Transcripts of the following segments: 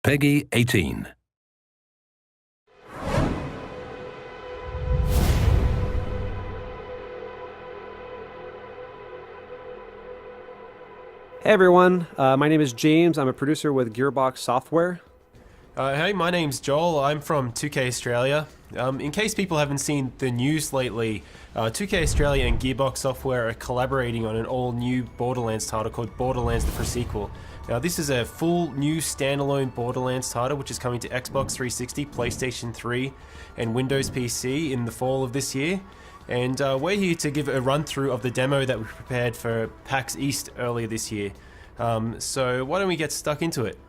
Peggy 18. Hey everyone, my name is James. I'm a producer with Gearbox Software. Hey, my name's Joel. I'm from 2K Australia. In case people haven't seen the news lately, 2K Australia and Gearbox Software are collaborating on an all-new Borderlands title called Borderlands the Pre-Sequel. Now, this is a full new standalone Borderlands title which is coming to Xbox 360, PlayStation 3, and Windows PC in the fall of this year. And we're here to give a run-through of the demo that we prepared for PAX East earlier this year. So why don't we get stuck into it?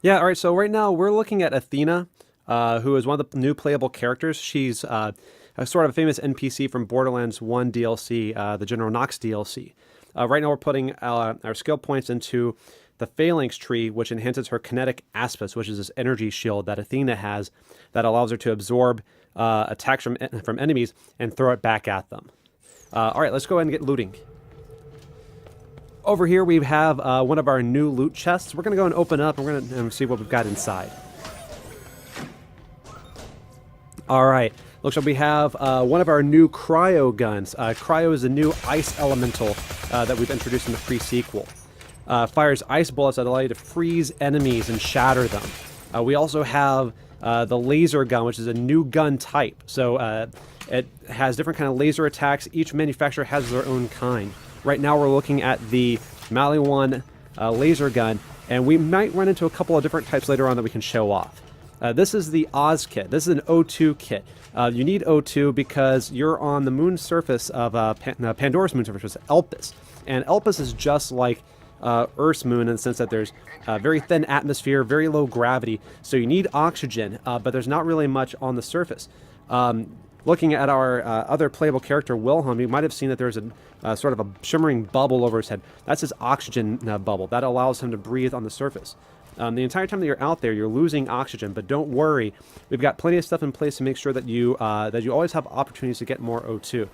Yeah, alright, so right now we're looking at Athena, who is one of the new playable characters. She's a sort of a famous NPC from Borderlands 1 DLC, the General Knox DLC. Right now we're putting our skill points into the Phalanx tree, which enhances her kinetic aspects, which is this energy shield that Athena has that allows her to absorb attacks from enemies and throw it back at them. Alright, let's go ahead and get looting. Over here we have one of our new loot chests. We're going to go and open up and we're going to see what we've got inside. Alright, looks like we have one of our new Cryo Guns. Cryo is a new ice elemental that we've introduced in the pre-sequel. Fires ice bullets that allow you to freeze enemies and shatter them. We also have the laser gun, which is a new gun type. So it has different kind of laser attacks. Each manufacturer has their own kind. Right now we're looking at the Maliwan laser gun, and we might run into a couple of different types later on that we can show off. This is the Oz kit. This is an O2 kit. You need O2 because you're on the moon surface of Pandora's moon surface, Elpis. And Elpis is just like Earth's moon in the sense that there's a very thin atmosphere, very low gravity, so you need oxygen, but there's not really much on the surface. Looking at our other playable character, Wilhelm, you might have seen that there's a sort of a shimmering bubble over his head. That's his oxygen bubble. That allows him to breathe on the surface. The entire time that you're out there, you're losing oxygen, but don't worry. We've got plenty of stuff in place to make sure that you always have opportunities to get more O2.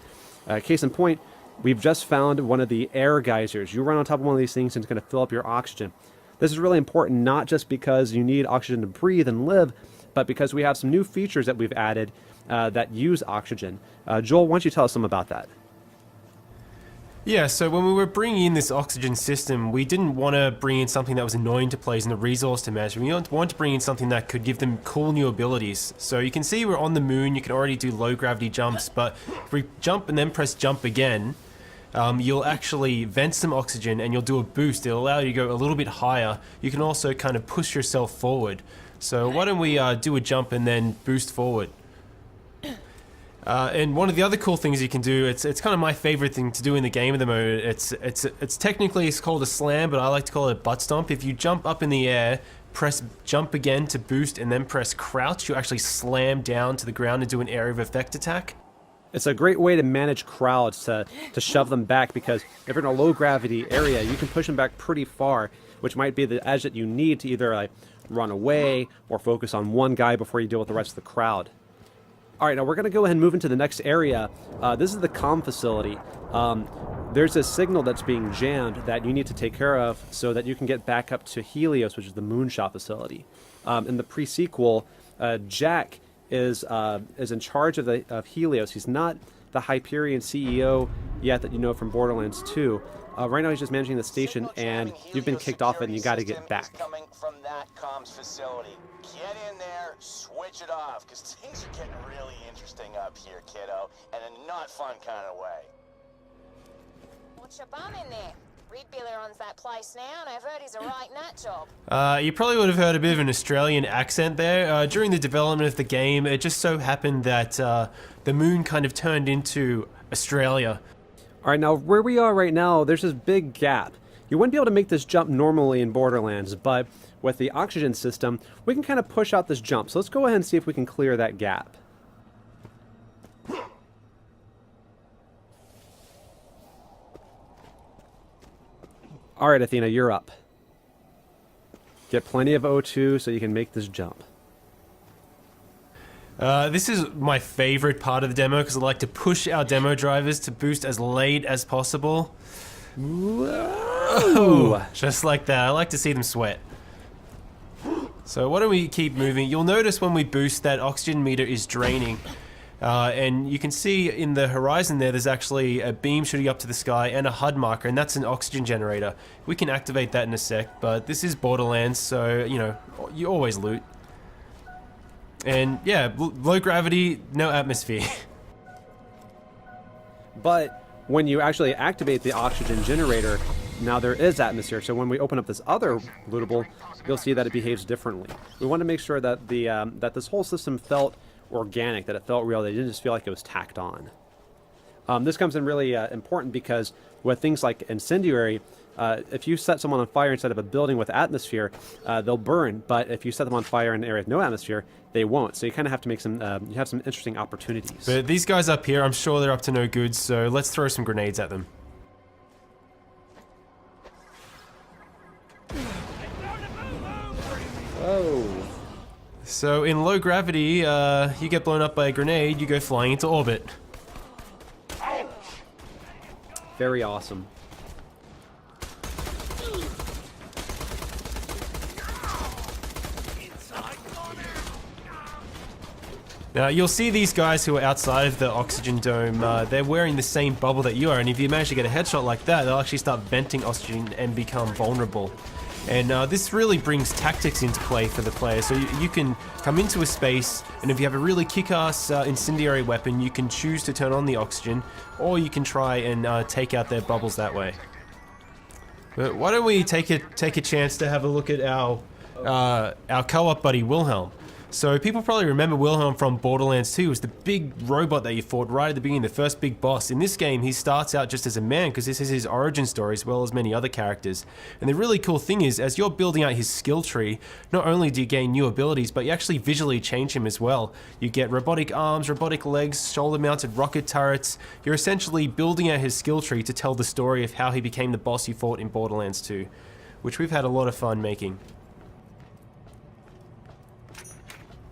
Case in point, we've just found one of the air geysers. You run on top of one of these things and it's going to fill up your oxygen. This is really important, not just because you need oxygen to breathe and live, but because we have some new features that we've added that use oxygen. Joel, why don't you tell us some about that? Yeah, so when we were bringing in this oxygen system, we didn't want to bring in something that was annoying to players and a resource to manage. We wanted to bring in something that could give them cool new abilities. So you can see we're on the moon, you can already do low gravity jumps, but if we jump and then press jump again, you'll actually vent some oxygen and you'll do a boost. It'll allow you to go a little bit higher. You can also kind of push yourself forward. So why don't we do a jump and then boost forward? And one of the other cool things you can do, it's kind of my favorite thing to do in the game at the moment. It's technically called a slam, but I like to call it a butt stomp. If you jump up in the air, press jump again to boost, and then press crouch, you actually slam down to the ground and do an area of effect attack. It's a great way to manage crowds, to shove them back, because if you're in a low gravity area, you can push them back pretty far, which might be the edge that you need to either like run away or focus on one guy before you deal with the rest of the crowd. Alright, now we're going to go ahead and move into the next area. This is the comm facility. There's a signal that's being jammed that you need to take care of so that you can get back up to Helios, which is the moonshot facility. In the pre-sequel, Jack is in charge of Helios. He's not the Hyperion CEO yet that you know from Borderlands 2. Right now he's just managing the station, and you've been kicked off it and you got to get back. Coming from that comms facility. Get in there, switch it off, because things are getting really interesting up here, kiddo, and in a not fun kind of way. What's your bum in there? Reed Biller owns that place now, and I've heard he's a right nut job. You probably would have heard a bit of an Australian accent there. During the development of the game, it just so happened that the moon kind of turned into Australia. Alright, now where we are right now, there's this big gap. You wouldn't be able to make this jump normally in Borderlands, but with the oxygen system, we can kind of push out this jump. So let's go ahead and see if we can clear that gap. Alright, Athena, you're up. Get plenty of O2 so you can make this jump. This is my favorite part of the demo because I like to push our demo drivers to boost as late as possible. Whoa. Just like that. I like to see them sweat. So why don't we keep moving? You'll notice when we boost that oxygen meter is draining. And you can see in the horizon there's actually a beam shooting up to the sky and a HUD marker, and that's an oxygen generator. We can activate that in a sec, but this is Borderlands, so, you know, you always loot. And yeah, low gravity, no atmosphere. But when you actually activate the oxygen generator, now there is atmosphere. So when we open up this other lootable, you'll see that it behaves differently. We want to make sure that that this whole system felt organic, that it felt real, that it didn't just feel like it was tacked on. This comes in really important because with things like incendiary, if you set someone on fire inside of a building with atmosphere, they'll burn. But if you set them on fire in an area with no atmosphere, they won't. So you kind of have to make some, you have some interesting opportunities. But these guys up here, I'm sure they're up to no good, so let's throw some grenades at them. Oh. So in low gravity, you get blown up by a grenade, you go flying into orbit. Very awesome. Now you'll see these guys who are outside of the oxygen dome, they're wearing the same bubble that you are, and if you manage to get a headshot like that, they'll actually start venting oxygen and become vulnerable. And this really brings tactics into play for the player. So you can come into a space, and if you have a really kick-ass incendiary weapon, you can choose to turn on the oxygen, or you can try and take out their bubbles that way. But why don't we take a chance to have a look at our co-op buddy Wilhelm. So people probably remember Wilhelm from Borderlands 2. It was the big robot that you fought right at the beginning, the first big boss. In this game, he starts out just as a man because this is his origin story as well as many other characters. And the really cool thing is, as you're building out his skill tree, not only do you gain new abilities, but you actually visually change him as well. You get robotic arms, robotic legs, shoulder-mounted rocket turrets. You're essentially building out his skill tree to tell the story of how he became the boss you fought in Borderlands 2, which we've had a lot of fun making.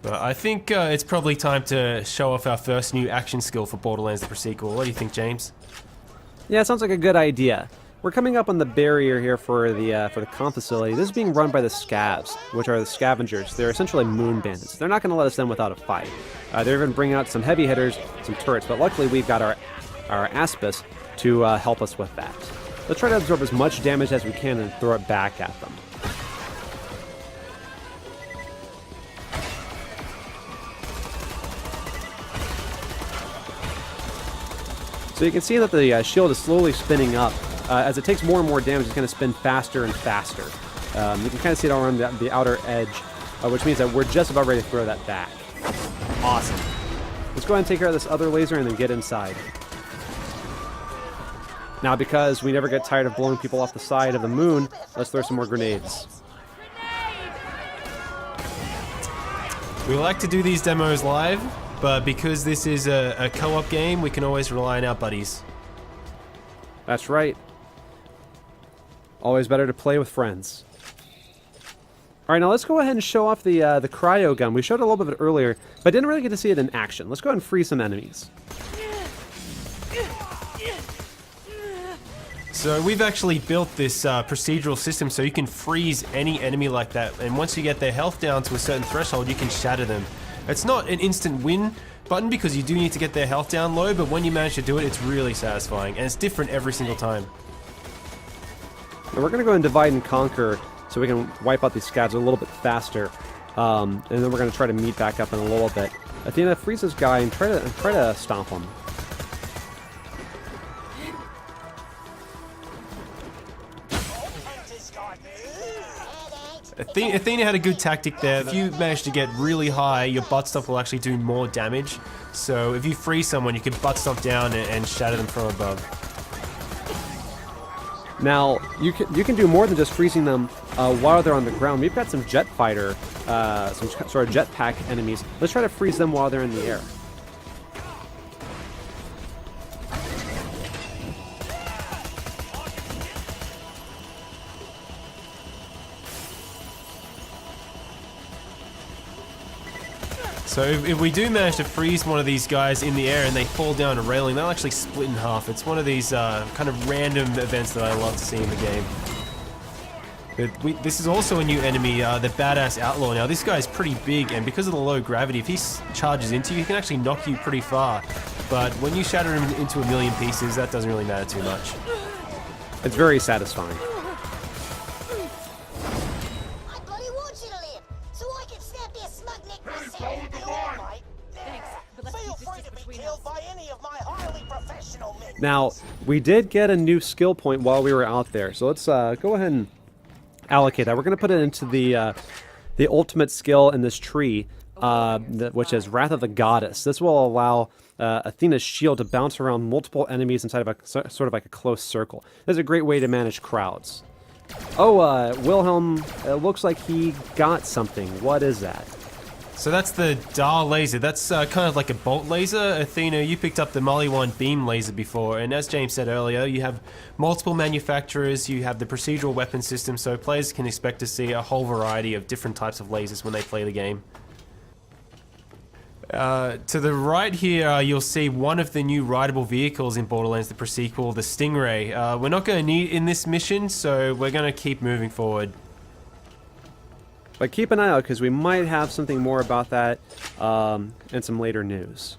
But I think it's probably time to show off our first new action skill for Borderlands the Pre-Sequel. What do you think, James? Yeah, it sounds like a good idea. We're coming up on the barrier here for the comp facility. This is being run by the Scavs, which are the scavengers. They're essentially moon bandits. They're not going to let us in without a fight. They're even bringing out some heavy hitters, some turrets, but luckily we've got our Aspis to help us with that. Let's try to absorb as much damage as we can and throw it back at them. So you can see that the shield is slowly spinning up. As it takes more and more damage, it's going to spin faster and faster. You can kind of see it all around the outer edge, which means that we're just about ready to throw that back. Awesome. Let's go ahead and take care of this other laser and then get inside. Now, because we never get tired of blowing people off the side of the moon, let's throw some more grenades. We like to do these demos live, but because this is a co-op game, we can always rely on our buddies. That's right. Always better to play with friends. All right, now let's go ahead and show off the Cryo Gun. We showed a little bit of it earlier, but didn't really get to see it in action. Let's go ahead and free some enemies. So we've actually built this procedural system so you can freeze any enemy like that, and once you get their health down to a certain threshold, you can shatter them. It's not an instant win button because you do need to get their health down low, but when you manage to do it, it's really satisfying, and it's different every single time. And we're going to go and divide and conquer so we can wipe out these scavs a little bit faster, and then we're going to try to meet back up in a little bit. Athena, freeze this guy and try to stomp him. Athena had a good tactic there. If you manage to get really high, your butt stuff will actually do more damage. So if you freeze someone, you can butt stomp down and shatter them from above. Now, you can do more than just freezing them while they're on the ground. We've got some jet fighter, some sort of jetpack enemies. Let's try to freeze them while they're in the air. So if we do manage to freeze one of these guys in the air and they fall down a railing, they'll actually split in half. It's one of these kind of random events that I love to see in the game. This is also a new enemy, the Badass Outlaw. Now, this guy's pretty big, and because of the low gravity, if he charges into you, he can actually knock you pretty far. But when you shatter him into a million pieces, that doesn't really matter too much. It's very satisfying. I bloody want you to live, so I can snap your smug neck myself. You all right? Thanks, but let's Feel keep this free just to be between killed us. by any of my highly professional minions. Now, we did get a new skill point while we were out there, so let's go ahead and allocate that. We're going to put it into the ultimate skill in this tree, which is Wrath of the Goddess. This will allow Athena's shield to bounce around multiple enemies inside of a sort of like a close circle. This is a great way to manage crowds. Oh, Wilhelm, it looks like he got something. What is that? So that's the Dar laser. That's kind of like a bolt laser. Athena, you picked up the Maliwan beam laser before, and as James said earlier, you have multiple manufacturers, you have the procedural weapon system, so players can expect to see a whole variety of different types of lasers when they play the game. To the right here, you'll see one of the new rideable vehicles in Borderlands, the pre-sequel, the Stingray. We're not going to need it in this mission, so we're going to keep moving forward. But keep an eye out, because we might have something more about that in some later news.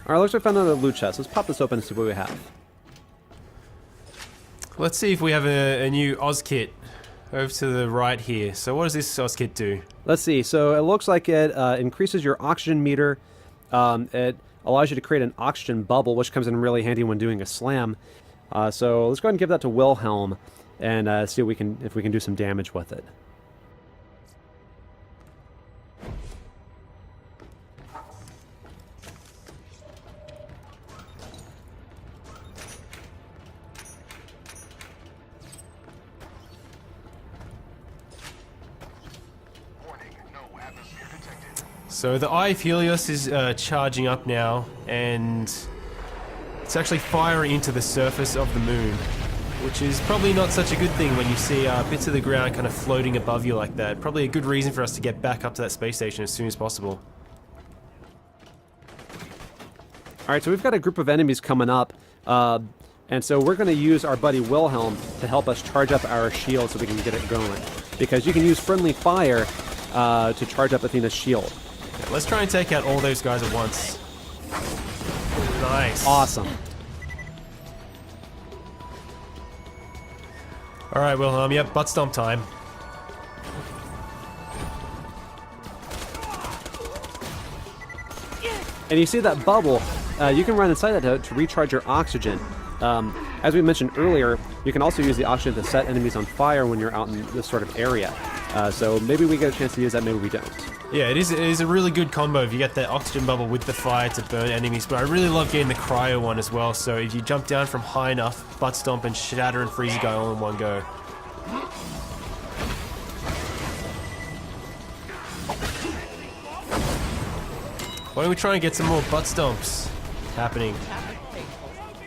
Alright, looks like we found another loot chest. Let's pop this open and see what we have. Let's see if we have a new Oz kit over to the right here. So what does this Oz kit do? Let's see. So it looks like it increases your oxygen meter. It allows you to create an oxygen bubble, which comes in really handy when doing a slam. So let's go ahead and give that to Wilhelm and see if we can do some damage with it. So the Eye of Helios is charging up now, and it's actually firing into the surface of the moon, which is probably not such a good thing when you see bits of the ground kind of floating above you like that. Probably a good reason for us to get back up to that space station as soon as possible. Alright, so we've got a group of enemies coming up, and so we're going to use our buddy Wilhelm to help us charge up our shield so we can get it going. Because you can use friendly fire to charge up Athena's shield. Yeah, let's try and take out all those guys at once. Nice. Awesome. Alright, Wilhelm, yep, butt stomp time. And you see that bubble, you can run inside that to recharge your oxygen. As we mentioned earlier, you can also use the oxygen to set enemies on fire when you're out in this sort of area. So maybe we get a chance to use that, maybe we don't. Yeah, it is a really good combo if you get that oxygen bubble with the fire to burn enemies, but I really love getting the cryo one as well, so if you jump down from high enough, butt stomp and shatter and freeze a guy all in one go. Why don't we try and get some more butt stomps happening?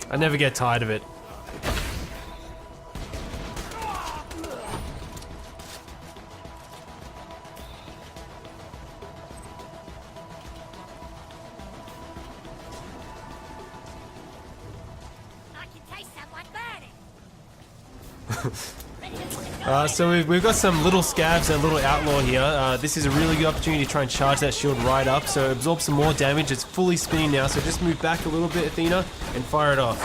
I never get tired of it. I can taste someone burning. So we've got some little scabs and a little outlaw here. This is a really good opportunity to try and charge that shield right up, so absorb some more damage. It's fully spinning now, so just move back a little bit, Athena, and fire it off.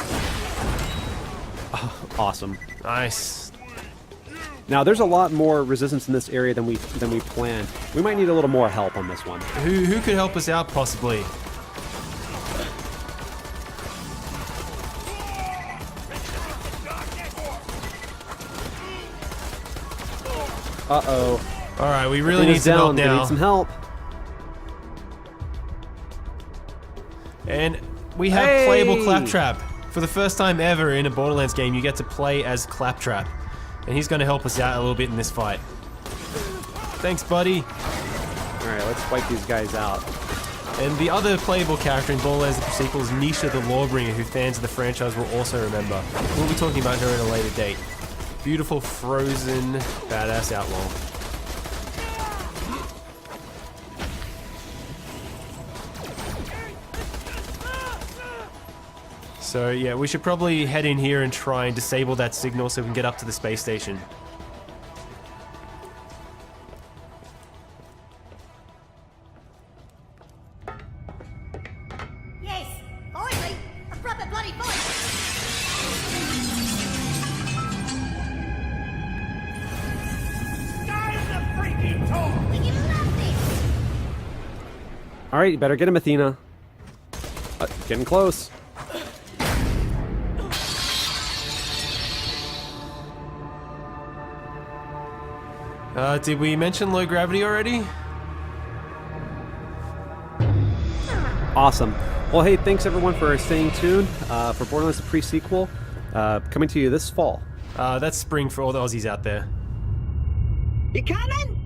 Awesome. Nice. Now, there's a lot more resistance in this area than we planned. We might need a little more help on this one. Who could help us out, possibly? Uh-oh. Alright, we really need some help We now. need some help. And we have playable Claptrap. For the first time ever in a Borderlands game, you get to play as Claptrap. And he's going to help us out a little bit in this fight. Thanks, buddy. Alright, let's wipe these guys out. And the other playable character in Borderlands the sequel is Nisha the Lawbringer, who fans of the franchise will also remember. We'll be talking about her at a later date. Beautiful, frozen, badass outlaw. So yeah, we should probably head in here and try and disable that signal so we can get up to the space station. Yes, finally, a proper bloody fight. Guys, a freaking talk! We can love this. All right, you better get him, Athena. Getting close. Did we mention low gravity already? Awesome. Well, hey, thanks everyone for staying tuned for Borderlands the pre-sequel coming to you this fall. That's spring for all the Aussies out there. You coming?